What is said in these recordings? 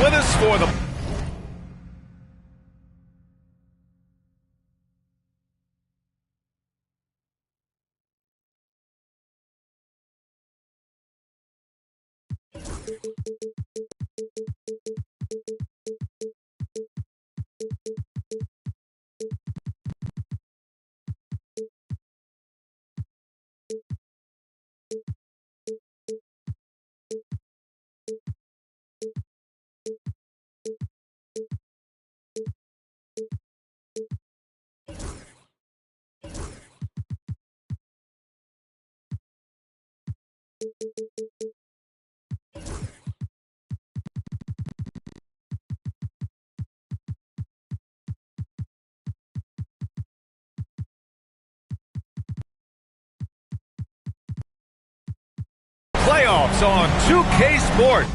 with us for the... Playoffs on 2K Sports.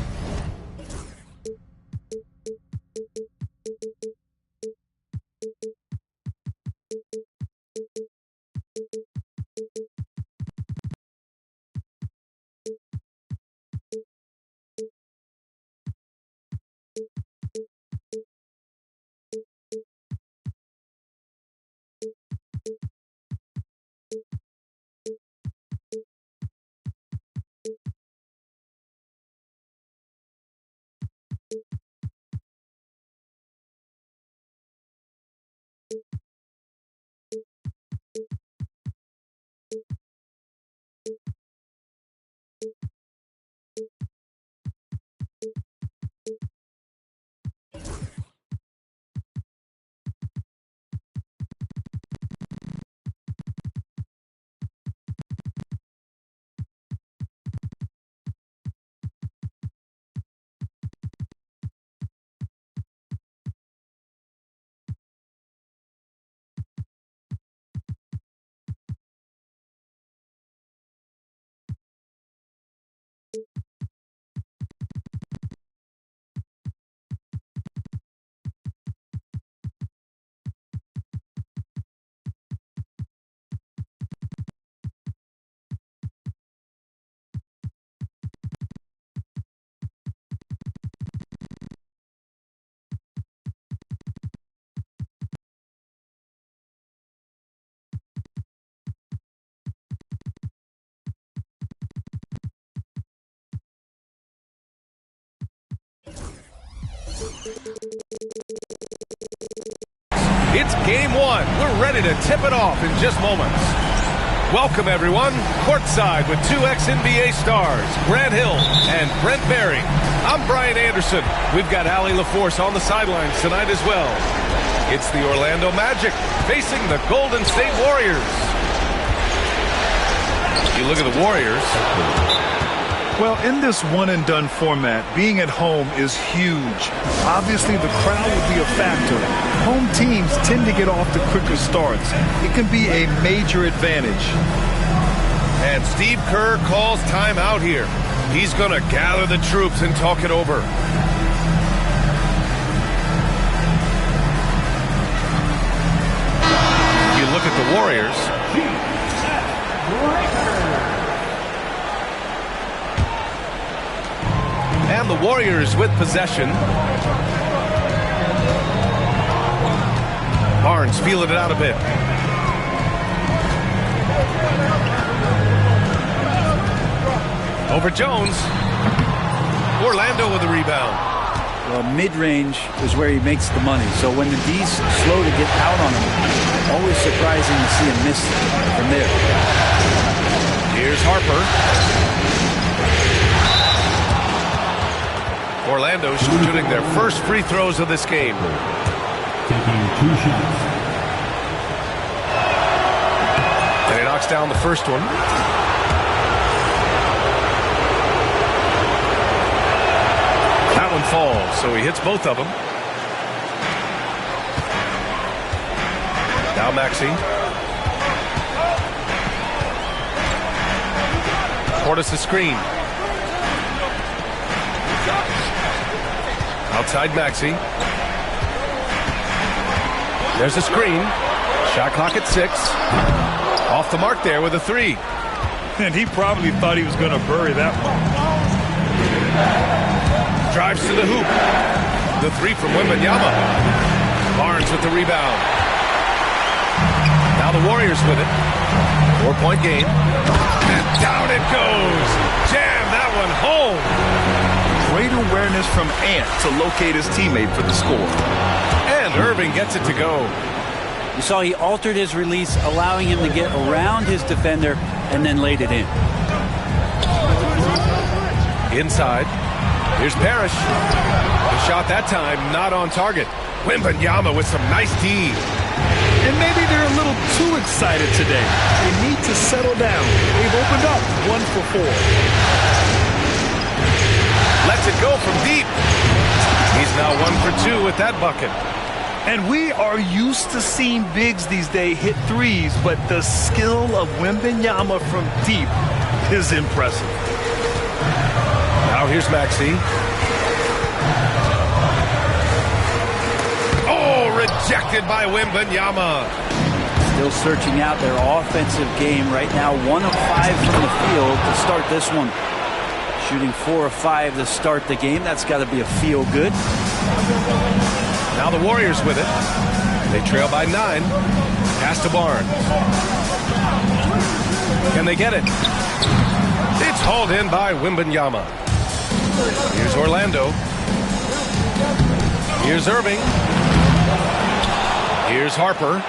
It's game one. We're ready to tip it off in just moments. Welcome, everyone. Courtside with two ex-NBA stars, Grant Hill and Brent Barry. I'm Brian Anderson. We've got Allie LaForce on the sidelines tonight as well. It's the Orlando Magic facing the Golden State Warriors. You look at the Warriors. Well, in this one-and-done format, being at home is huge. Obviously, the crowd will be a factor. Home teams tend to get off to quicker starts. It can be a major advantage. And Steve Kerr calls timeout here. He's going to gather the troops and talk it over. You look at the Warriors. And the Warriors with possession. Barnes feeling it out a bit. Over Jones. Orlando with the rebound. Well, mid-range is where he makes the money. So when the D's slow to get out on him, always surprising to see him miss from there. Here's Harper. Orlando shooting their first free throws of this game. Taking 2 shots. And he knocks down the first one. That one falls, so he hits both of them. Now Maxey. Portis' screen. Outside Maxey. There's a screen. Shot clock at 6. Off the mark there with a 3. And he probably thought he was going to bury that one. Drives to the hoop. The three from Wembanyama. Barnes with the rebound. Now the Warriors with it. 4-point game. And down it goes. Jam that one home. Great awareness from Ant to locate his teammate for the score. And Irving gets it to go. You saw he altered his release, allowing him to get around his defender and then laid it in. Inside. Here's Parrish. The shot that time not on target. Wembanyama with some nice D. And maybe they're a little too excited today. They need to settle down. They've opened up 1 for 4. Lets it go from deep. He's now 1 for 2 with that bucket. And we are used to seeing bigs these days hit threes, but the skill of Wembanyama from deep is impressive. Now here's Maxey. Oh, rejected by Wembanyama. Still searching out their offensive game right now. 1 of 5 from the field to start this one. Shooting 4 of 5 to start the game. That's got to be a feel good. Now the Warriors with it. They trail by 9. Pass to Barnes. Can they get it? It's hauled in by Wembanyama. Here's Orlando. Here's Irving. Here's Harper.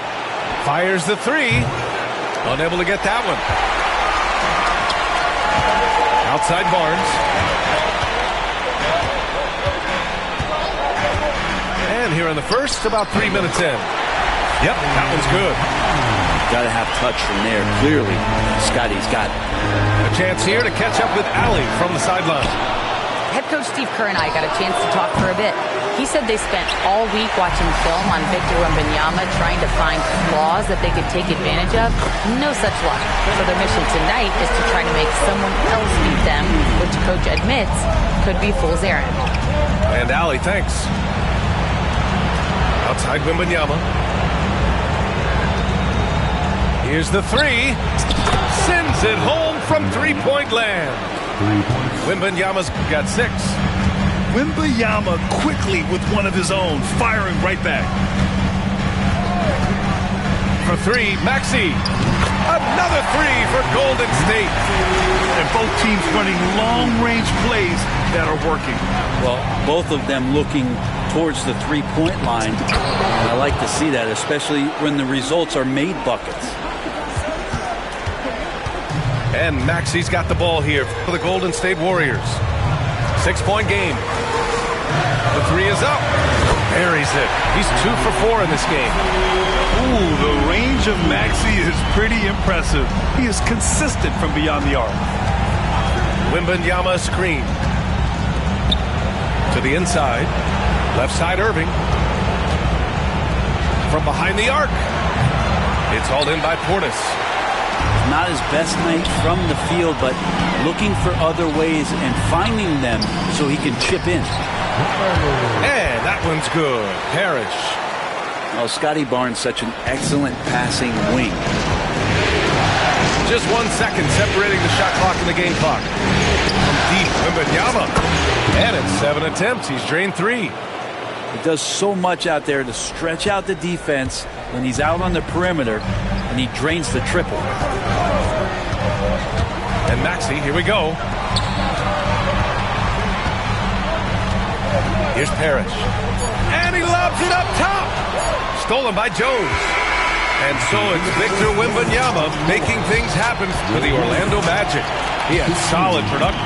Fires the 3. Unable to get that one. Outside Barnes. And here in the first, about 3 minutes in. Yep, that one's good. Got to have touch from there. Clearly, Scotty's got it. A chance here to catch up with Allie from the sideline. Head coach Steve Kerr and I got a chance to talk for a bit. He said they spent all week watching film on Victor Wembanyama, trying to find flaws that they could take advantage of. No such luck. So their mission tonight is to try to make someone else beat them, which coach admits could be fool's errand. And Allie, thanks. Outside Wembanyama. Here's the 3. Sends it home from three-point land. Wembanyama's got 6. Wembanyama quickly with one of his own, firing right back. For 3, Maxey. Another 3 for Golden State. And both teams running long-range plays that are working. Well, both of them looking towards the three-point line. And I like to see that, especially when the results are made buckets. And Maxey's got the ball here for the Golden State Warriors. 6-point game. The 3 is up. Buries it. He's 2 for 4 in this game. Ooh, the range of Maxey is pretty impressive. He is consistent from beyond the arc. Wembanyama screen. To the inside. Left side Irving. From behind the arc. It's hauled in by Portis. Not his best night from the field, but looking for other ways and finding them so he can chip in. And that one's good. Parrish. Oh, Scotty Barnes, such an excellent passing wing. Just 1 second separating the shot clock and the game clock. From deep, Wembanyama. And in 7 attempts, he's drained 3. He does so much out there to stretch out the defense when he's out on the perimeter, and he drains the triple. And Maxey, here we go. Here's Parrish. And he lobs it up top. Stolen by Jones. And so it's Victor Wembanyama making things happen for the Orlando Magic. He had solid production.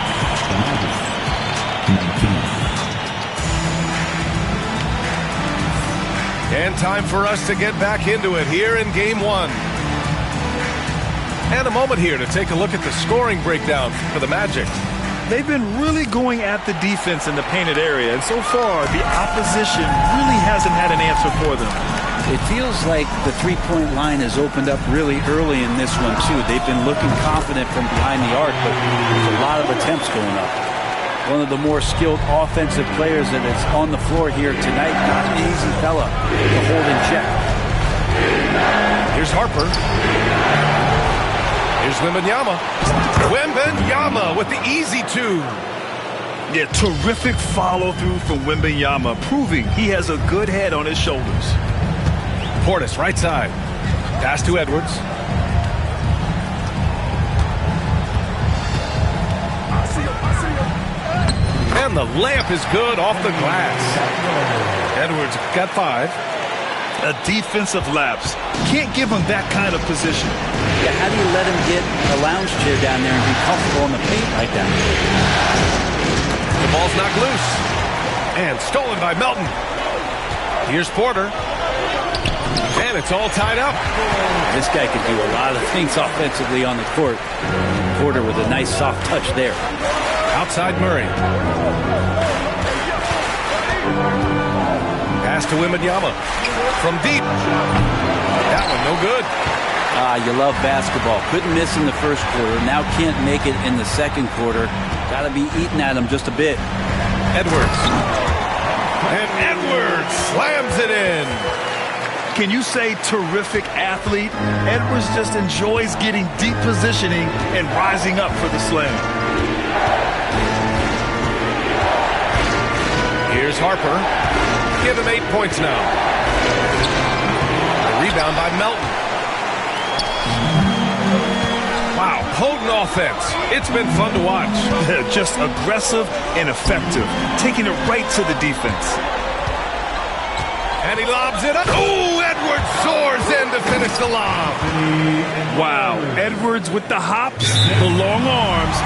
And time for us to get back into it here in Game 1. And a moment here to take a look at the scoring breakdown for the Magic. They've been really going at the defense in the painted area, and so far the opposition really hasn't had an answer for them. It feels like the three-point line has opened up really early in this one, too. They've been looking confident from behind the arc, but there's a lot of attempts going up. One of the more skilled offensive players that is on the floor here tonight, not an easy fella to hold in check. Here's Harper. Here's Wembanyama. Wembanyama with the easy 2. Yeah, terrific follow-through from Wembanyama, proving he has a good head on his shoulders. Portis, right side. Pass to Edwards. And the layup is good off the glass. Edwards got 5. A defensive lapse. Can't give him that kind of position. Yeah, how do you let him get a lounge chair down there and be comfortable in the paint like that? The ball's knocked loose. And stolen by Melton. Here's Porter. And it's all tied up. This guy could do a lot of things offensively on the court. Porter with a nice soft touch there. Outside Murray. Pass to Wembanyama. From deep. That one no good. You love basketball. Couldn't miss in the first quarter. Now can't make it in the second quarter. Got to be eating at him just a bit. Edwards. And Edwards slams it in. Can you say terrific athlete? Edwards just enjoys getting deep positioning and rising up for the slam. Here's Harper. Give him 8 points now. A rebound by Melton. Wow, potent offense. It's been fun to watch. Just aggressive and effective, taking it right to the defense. And he lobs it up. Oh, Edwards soars in to finish the lob. Wow, Edwards with the hops, the long arms,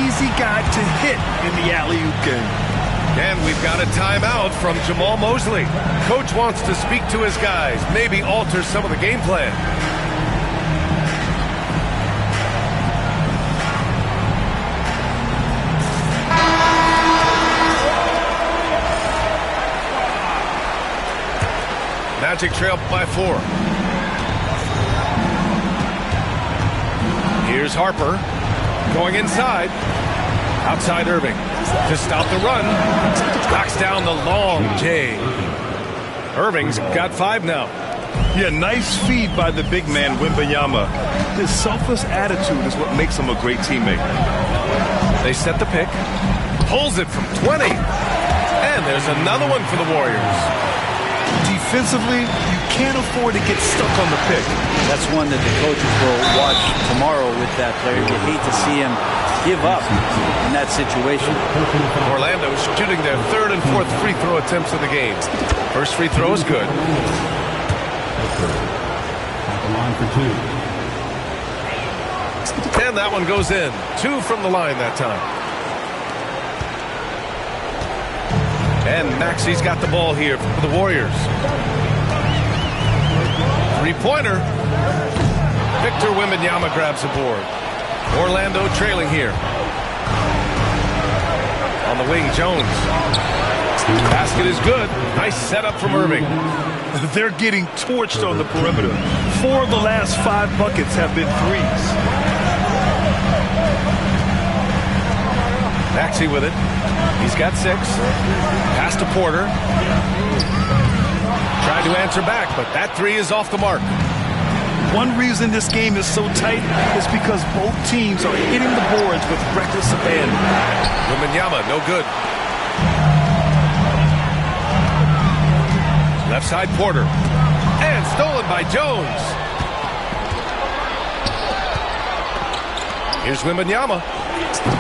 easy guy to hit in the alley-oop game. And we've got a timeout from Jamal Mosley. Coach wants to speak to his guys, maybe alter some of the game plan. Magic trail by 4. Here's Harper going inside. Outside Irving to stop the run. Knocks down the long J. Irving's got 5 now. Yeah, nice feed by the big man, Wembanyama. His selfless attitude is what makes him a great teammate. They set the pick. Pulls it from 20. And there's another one for the Warriors. Defensively, you can't afford to get stuck on the pick. That's one that the coaches will watch tomorrow with that player. You hate to see him give up in that situation. Orlando shooting their 3rd and 4th free throw attempts of the game. First free throw is good. At the line for 2. And that one goes in. 2 from the line that time. And Maxi's got the ball here for the Warriors. 3-pointer. Victor Wembanyama grabs the board. Orlando trailing here. On the wing, Jones. Basket is good. Nice setup from Irving. They're getting torched on the perimeter. 4 of the last 5 buckets have been threes. Maxey with it. He's got 6. Pass to Porter. Tried to answer back, but that 3 is off the mark. One reason this game is so tight is because both teams are hitting the boards with reckless abandon. Wembanyama, no good. Left side Porter. And stolen by Jones. Here's Wembanyama.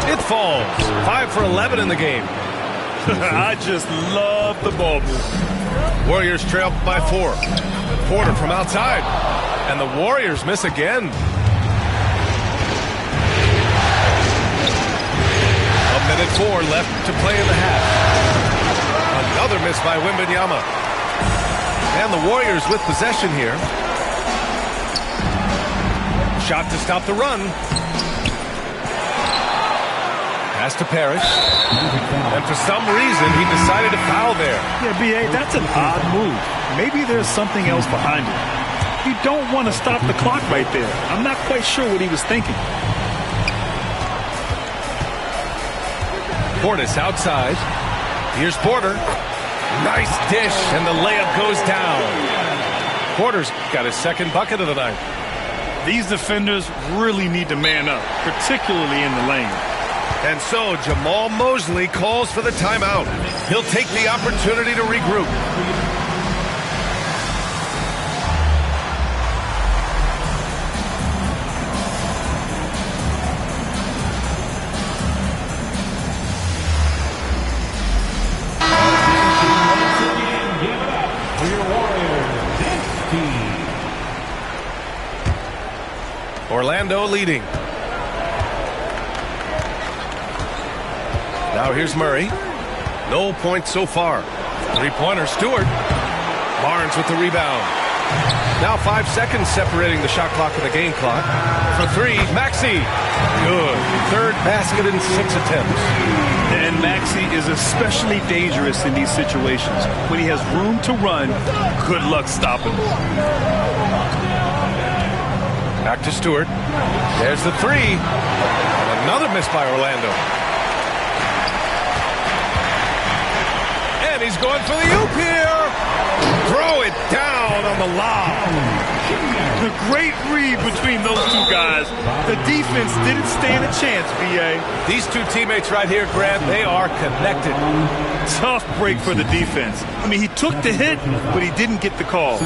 It falls. 5 for 11 in the game. I just love the ball move. Warriors trail by 4. Porter from outside. And the Warriors miss again. A minute 4 left to play in the half. Another miss by Wembanyama. And the Warriors with possession here. Shot to stop the run. Pass to Parrish. And for some reason, he decided to foul there. Yeah, B.A., that's an odd move. Maybe there's something else behind it. You don't want to stop the clock right there. I'm not quite sure what he was thinking. Portis outside. Here's Porter. Nice dish, and the layup goes down. Porter's got his 2nd bucket of the night. These defenders really need to man up, particularly in the lane. And so Jamal Mosley calls for the timeout. He'll take the opportunity to regroup. Orlando leading. Now here's Murray. No points so far. Three-pointer, Stewart. Barnes with the rebound. Now 5 seconds separating the shot clock and the game clock. For three, Maxey. Good. Third basket in 6 attempts. And Maxey is especially dangerous in these situations. When he has room to run, good luck stopping him. Back to Stewart. There's the three. And another miss by Orlando. And he's going for the oop here. Throw it down on the lob. The great read between those two guys. The defense didn't stand a chance, B.A. These two teammates right here, Grant, they are connected. Tough break for the defense. I mean, he took the hit, but he didn't get the call.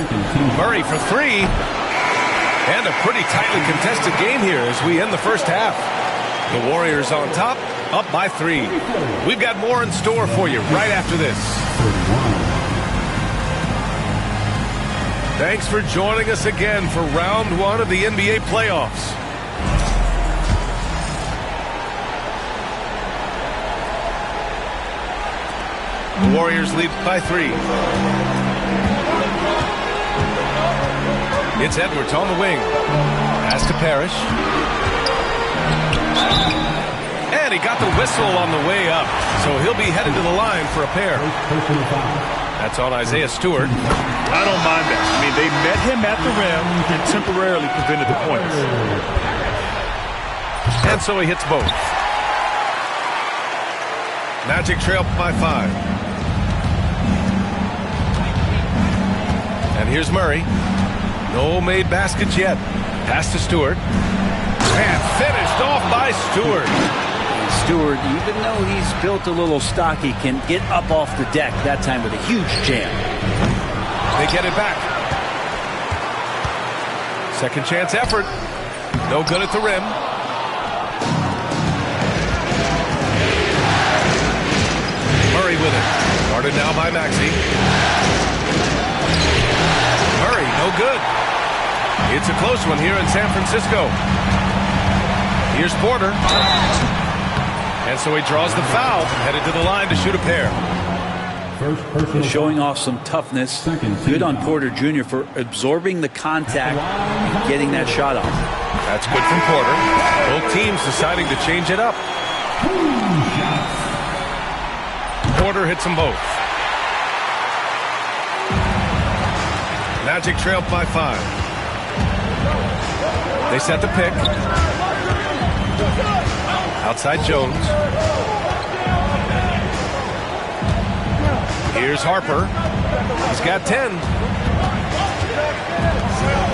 Murray for three. And a pretty tightly contested game here as we end the first half. The Warriors on top, up by 3. We've got more in store for you right after this. Thanks for joining us again for round 1 of the NBA playoffs. The Warriors lead by 3. It's Edwards on the wing. Pass to Parrish. And he got the whistle on the way up. So he'll be headed to the line for a pair. That's on Isaiah Stewart. I don't mind that. I mean, they met him at the rim and temporarily prevented the points. And so he hits both. Magic trail by 5. And here's Murray. No made baskets yet. Pass to Stewart. And finished off by Stewart. Stewart, even though he's built a little stocky, can get up off the deck, that time with a huge jam. They get it back. Second chance effort. No good at the rim. Murray with it. Guarded now by Maxey. Murray, no good. It's a close one here in San Francisco. Here's Porter. And so he draws the foul, headed to the line to shoot a pair. Showing off some toughness. Good on Porter Jr. for absorbing the contact and getting that shot off. That's good from Porter. Both teams deciding to change it up. Porter hits them both. Magic trailed by 5. They set the pick. Outside Jones. Here's Harper. He's got 10.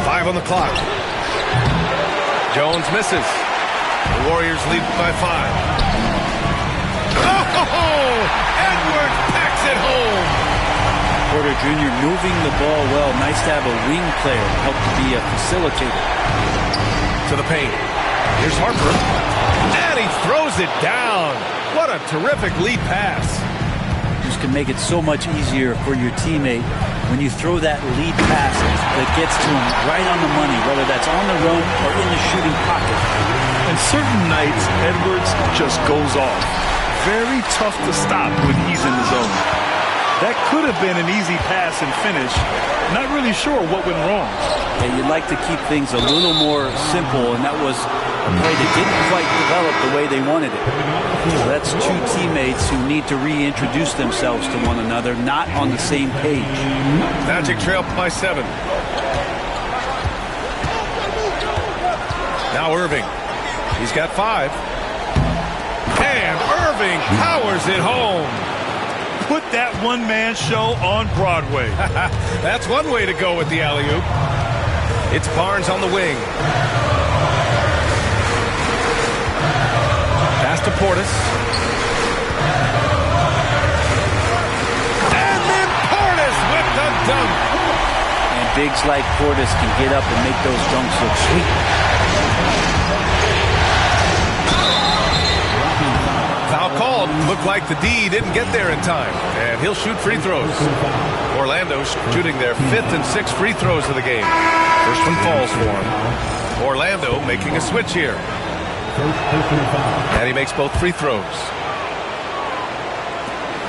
5 on the clock. Jones misses. The Warriors lead by 5. Oh! Edwards packs it home. Porter Jr. moving the ball well. Nice to have a wing player help to be a facilitator. To the paint. Here's Harper. And he throws it down. What a terrific lead pass. Just can make it so much easier for your teammate when you throw that lead pass that gets to him right on the money, whether that's on the run or in the shooting pocket. And certain nights, Edwards just goes off. Very tough to stop when he's in the zone. That could have been an easy pass and finish. Not really sure what went wrong. And you'd like to keep things a little more simple, and that was a play that didn't quite develop the way they wanted it. So that's two teammates who need to reintroduce themselves to one another, not on the same page. Magic trail by 7. Now Irving. He's got 5. And Irving powers it home. Put that one-man show on Broadway. That's one way to go with the alley-oop. It's Barnes on the wing. Pass to to Portis. And then Portis with the dunk. And bigs like Portis can get up and make those dunks look sweet. Foul called. Looked like the D didn't get there in time. And he'll shoot free throws. Orlando shooting their 5th and 6th free throws of the game. First one falls for him. Orlando making a switch here. And he makes both free throws.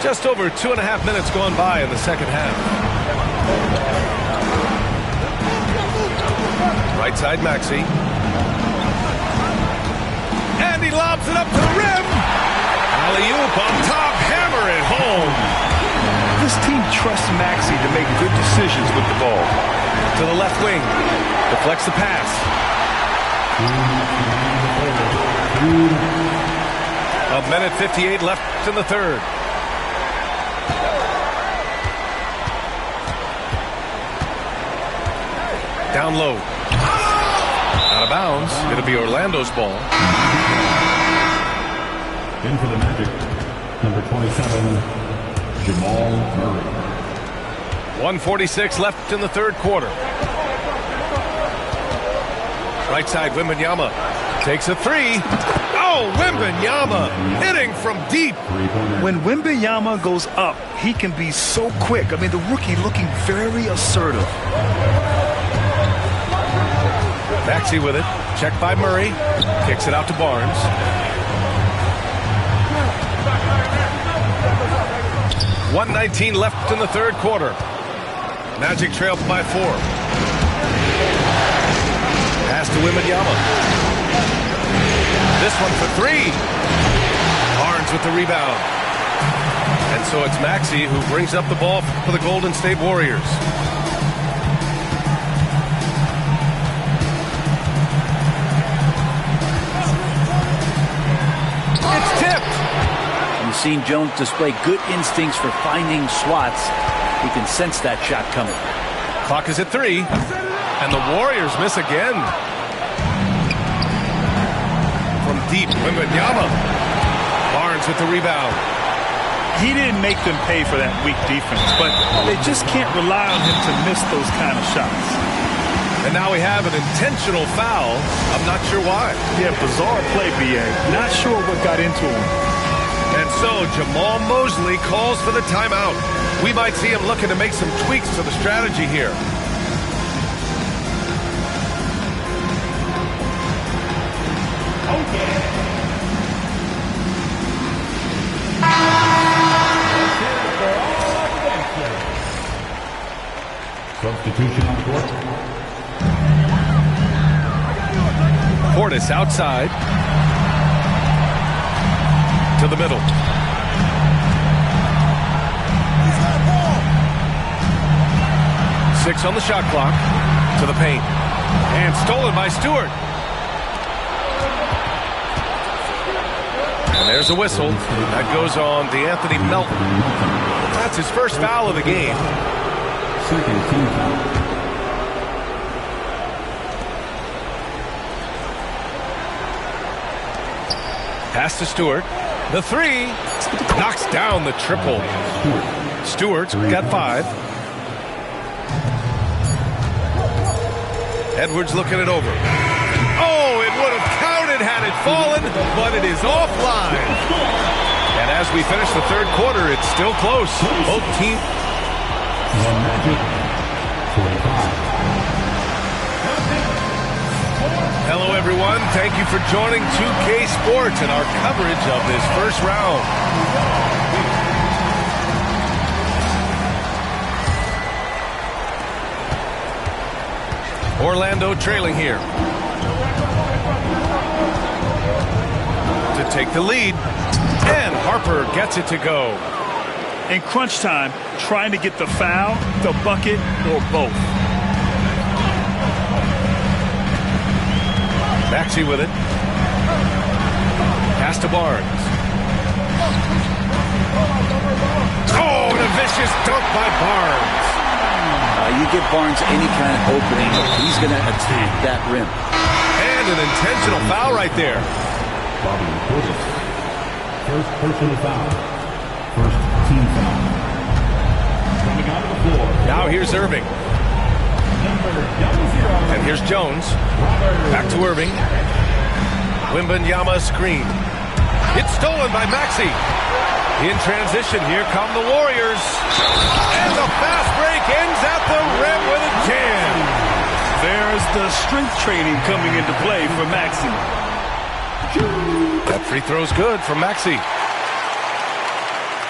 Just over 2.5 minutes gone by in the second half. Right side Maxey. And he lobs it up to the rim. Alley-oop on top, hammer it home. This team trusts Maxey to make good decisions with the ball. To the left wing. Deflects the pass. A minute 58 left in the third. Down low. Out of bounds. It'll be Orlando's ball. In for the Magic, number 27, Jamal Murray. 1:46 left in the third quarter. Right side, Wembanyama takes a three. Oh, Wembanyama hitting from deep. When Wembanyama goes up, he can be so quick. I mean, the rookie looking very assertive. Maxey with it. Checked by Murray. Kicks it out to Barnes. .119 left in the third quarter. Magic trailed by 4. Pass to Wembanyama. This one for 3. Barnes with the rebound. And so it's Maxey who brings up the ball for the Golden State Warriors. It's tipped. You've seen Jones display good instincts for finding slots. He can sense that shot coming. Clock is at 3. And the Warriors miss again. From deep, Wembanyama. Barnes with the rebound. He didn't make them pay for that weak defense, but they just can't rely on him to miss those kind of shots. And now we have an intentional foul. I'm not sure why. Yeah, bizarre play, B.A. Not sure what got into him. And so Jamal Mosley calls for the timeout. We might see him looking to make some tweaks to the strategy here. Substitution on court. Portis outside. To the middle. Six on the shot clock. To the paint. And stolen by Stewart. And there's a whistle. That goes on DeAnthony Melton. That's his first foul of the game. Second team foul. Pass to Stewart. The 3 knocks down the triple. Stewart's got 5. Edwards looking it over. Oh, it would have counted had it fallen, but it is offline. And as we finish the third quarter, it's still close. Both teams. The Magic, 45. Hello, everyone. Thank you for joining 2K Sports and our coverage of this first round. Orlando trailing here. To take the lead. And Harper gets it to go. In crunch time, trying to get the foul, the bucket, or both. Maxey with it. Pass to Barnes. Oh, and a vicious dunk by Barnes. You give Barnes any kind of opening, he's going to attack that rim. And an intentional foul right there. Bobby Portis. First personal foul. First team foul. Coming out of the floor. Now here's Irving. And here's Jones. Back to Irving. Wembanyama screen. It's stolen by Maxey. In transition, here come the Warriors. And the fast break ends at the rim with a jam. There's the strength training coming into play for Maxey. That free throw's good for Maxey.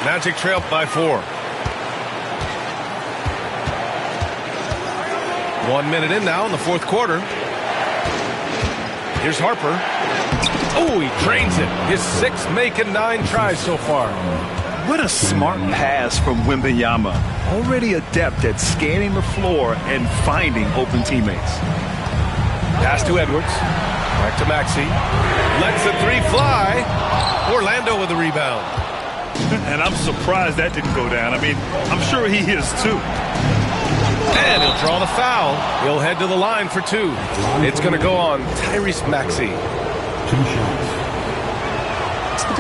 Magic trail by 4. 1 minute in now in the fourth quarter. Here's Harper. Oh, he drains it. His 6th make and 9 tries so far. What a smart pass from Wembanyama. Already adept at scanning the floor and finding open teammates. Pass to Edwards. Back to Maxey. Lets the 3 fly. Orlando with the rebound. And I'm surprised that didn't go down. I mean, I'm sure he is too. And he'll draw the foul. He'll head to the line for 2. It's going to go on Tyrese Maxey. 2 shots.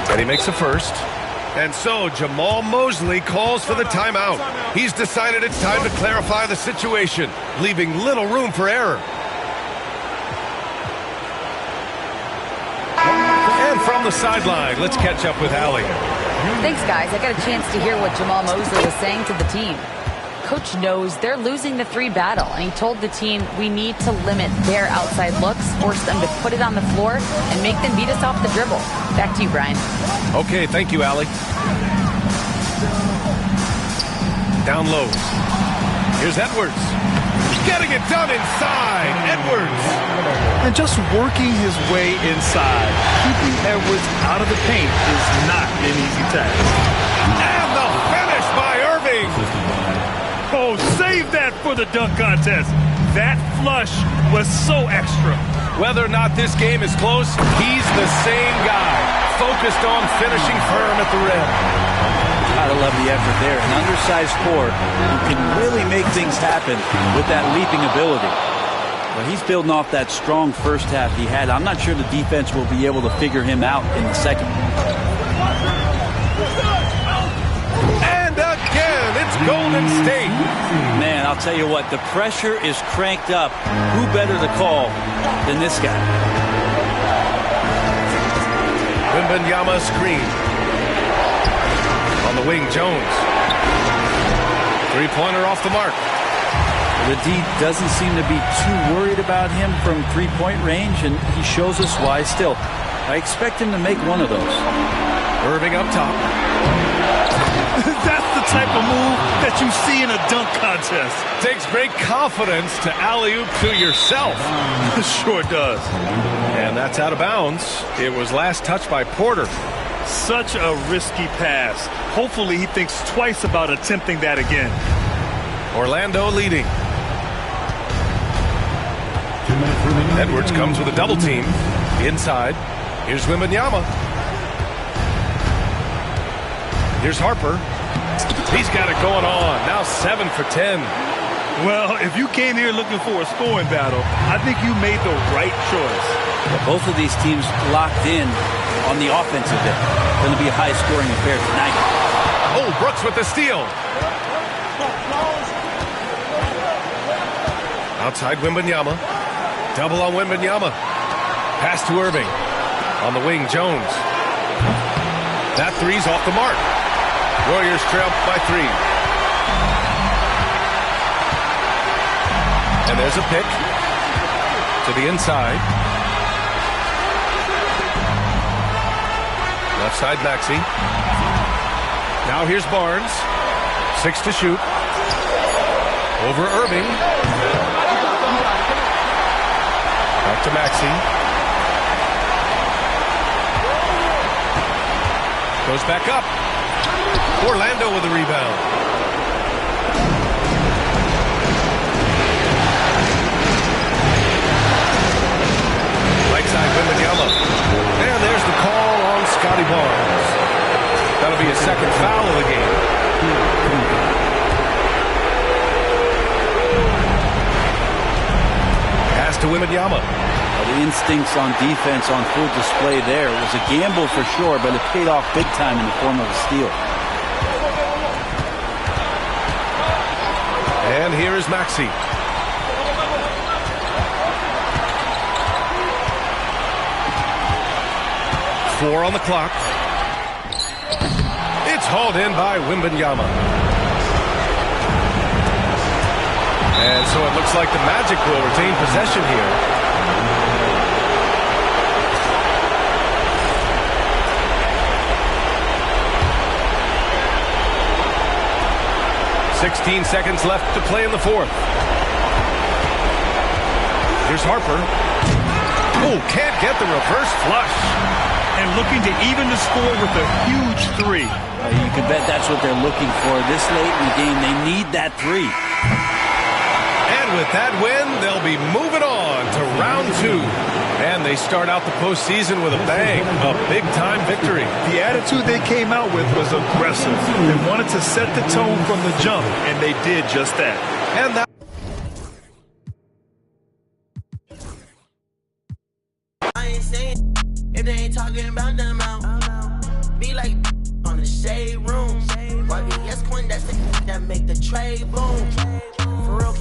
And he makes a first. And so Jamal Mosley calls for the timeout. He's decided it's time to clarify the situation, leaving little room for error. And from the sideline, let's catch up with Allie. Thanks, guys. I got a chance to hear what Jamal Mosley was saying to the team. Coach knows they're losing the 3 battle, and he told the team we need to limit their outside looks, force them to put it on the floor, and make them beat us off the dribble. Back to you, Brian. Okay, thank you, Allie. Down low. Here's Edwards. Getting it done inside. Edwards. And just working his way inside. Keeping Edwards out of the paint is not an easy task. And the finish by Irving. Oh, save that for the dunk contest. That flush was so extra. Whether or not this game is close, he's the same guy, focused on finishing firm at the rim. Gotta love the effort there. An undersized forward who can really make things happen with that leaping ability. Well, he's building off that strong first half he had. I'm not sure the defense will be able to figure him out in the second. And again, it's Golden State. Man, I'll tell you what, the pressure is cranked up. Who better to call than this guy? Wembanyama screen. On the wing, Jones. 3-pointer off the mark. The D doesn't seem to be too worried about him from 3-point range, and he shows us why still. I expect him to make one of those. Irving up top. That's the type of move that you see in a dunk contest. Takes great confidence to alley-oop to yourself. Sure does. And that's out of bounds. It was last touched by Porter. Such a risky pass. Hopefully he thinks twice about attempting that again. Orlando leading. 2 minutes remaining. Edwards comes with a double team. Inside. Here's Wembanyama. Here's Harper. He's got it going on. Now 7 for 10. Well, if you came here looking for a scoring battle, I think you made the right choice. Both of these teams locked in on the offensive end. Going to be a high-scoring affair tonight. Oh, Brooks with the steal. Outside Wembanyama. Double on Wembanyama. Pass to Irving. On the wing, Jones. That three's off the mark. Warriors trail by 3. And there's a pick to the inside. Left side, Maxey. Now here's Barnes. 6 to shoot. Over Irving. Back to Maxey. Goes back up. Orlando with the rebound. Right side, Wembanyama. And there's the call on Scotty Barnes. That'll be his second foul of the game. Pass to Wembanyama. The instincts on defense on full display there. It was a gamble for sure, but it paid off big time in the form of a steal. And here is Maxey. Four on the clock. It's hauled in by Wembanyama. And so it looks like the Magic will retain possession here. 16 seconds left to play in the fourth. Here's Harper. Oh, can't get the reverse flush. And looking to even the score with a huge three. You can bet that's what they're looking for. This late in the game, they need that three. And with that win, they'll be moving on to round 2. And they start out the postseason with a bang, a big-time victory. The attitude they came out with was aggressive. They wanted to set the tone from the jump, and they did just that. And that I ain't saying if they ain't talking about them out. Be like on the shade room. YBS Quinn, that's the that make the trade boom. For real,